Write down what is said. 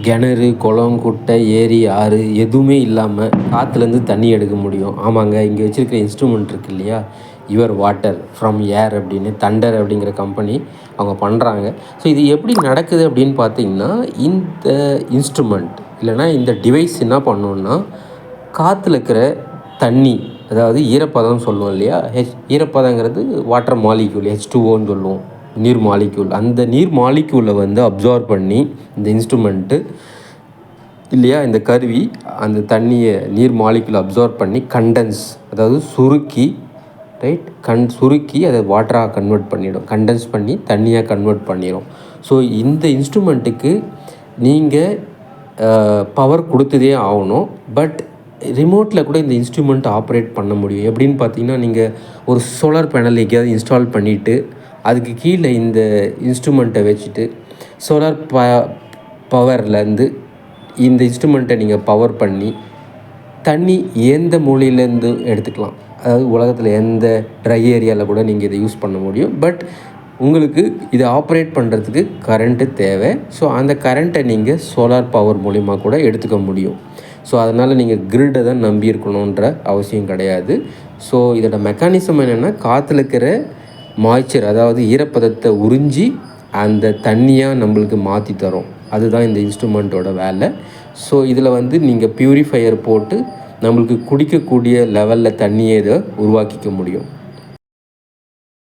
கிணறு, குளம், குட்டை, ஏரி, ஆறு எதுவுமே இல்லாமல் காற்றுலேருந்து தண்ணி எடுக்க முடியும். ஆமாங்க, இங்கே வச்சுருக்கிற இன்ஸ்ட்ருமெண்ட் இருக்குது இல்லையா, யுவர் வாட்டர் ஃப்ரம் ஏர் அப்படின்னு தண்டர் அப்படிங்கிற கம்பெனி அவங்க பண்ணுறாங்க. ஸோ இது எப்படி நடக்குது அப்படின்னு பார்த்தீங்கன்னா, இந்த இன்ஸ்ட்ருமெண்ட் இல்லைனா இந்த டிவைஸ் என்ன பண்ணணுன்னா, காற்றுல இருக்கிற தண்ணி, அதாவது ஈரப்பதம்னு சொல்லுவோம் இல்லையா, ஈரப்பதங்கிறது வாட்டர் மாலிக்யூல், H2Oன்னு சொல்லுவோம், நீர் மாலிக்யூல். அந்த நீர் மாலிக்யூலை வந்து அப்சார்ப் பண்ணி இந்த இன்ஸ்ட்ருமெண்ட்டு இல்லையா, இந்த கருவி அந்த தண்ணியை நீர் மாலிக்யூல் அப்சார்ப் பண்ணி கண்டென்ஸ், அதாவது சுருக்கி, ரைட், சுருக்கி அதை வாட்டராக கன்வெர்ட் பண்ணிடும், கண்டென்ஸ் பண்ணி தண்ணியாக கன்வெர்ட் பண்ணிடும். ஸோ இந்த இன்ஸ்ட்ருமெண்ட்டுக்கு நீங்கள் பவர் கொடுத்ததே ஆகணும். பட் ரிமோட்டில் கூட இந்த இன்ஸ்ட்ருமெண்ட் ஆப்ரேட் பண்ண முடியும். எப்படின்னு பார்த்தீங்கன்னா, நீங்கள் ஒரு சோலார் பேனல் எங்கேயாவது இன்ஸ்டால் பண்ணிவிட்டு அதுக்கு கீழே இந்த இன்ஸ்ட்ருமெண்ட்டை வச்சுட்டு சோலார் பவர்லேருந்து இந்த இன்ஸ்ட்ருமெண்ட்டை நீங்கள் பவர் பண்ணி தண்ணி எந்த மூலையிலேருந்து எடுத்துக்கலாம். அதாவது உலகத்தில் எந்த ட்ரை ஏரியாவில் கூட நீங்கள் இதை யூஸ் பண்ண முடியும். பட் உங்களுக்கு இதை ஆப்ரேட் பண்ணுறதுக்கு கரண்ட்டு தேவை. ஸோ அந்த கரண்ட்டை நீங்கள் சோலார் பவர் மூலிமா கூட எடுத்துக்க முடியும். ஸோ அதனால் நீங்கள் கிரிட்டை தான் நம்பி இருக்கணுன்ற அவசியம் கிடையாது. ஸோ இதோட மெக்கானிசம் என்னென்னா, காற்றுல இருக்கிற மாய்ச்சர், அதாவது ஈரப்பதத்தை உறிஞ்சி அந்த தண்ணியாக நம்மளுக்கு மாற்றி தரும். அதுதான் இந்த இன்ஸ்ட்ருமெண்ட்டோட வேலை. ஸோ இதில் வந்து நீங்கள் ப்யூரிஃபையர் போட்டு நம்மளுக்கு குடிக்கக்கூடிய லெவலில் தண்ணியை இதை உருவாக்கிக்க முடியும்.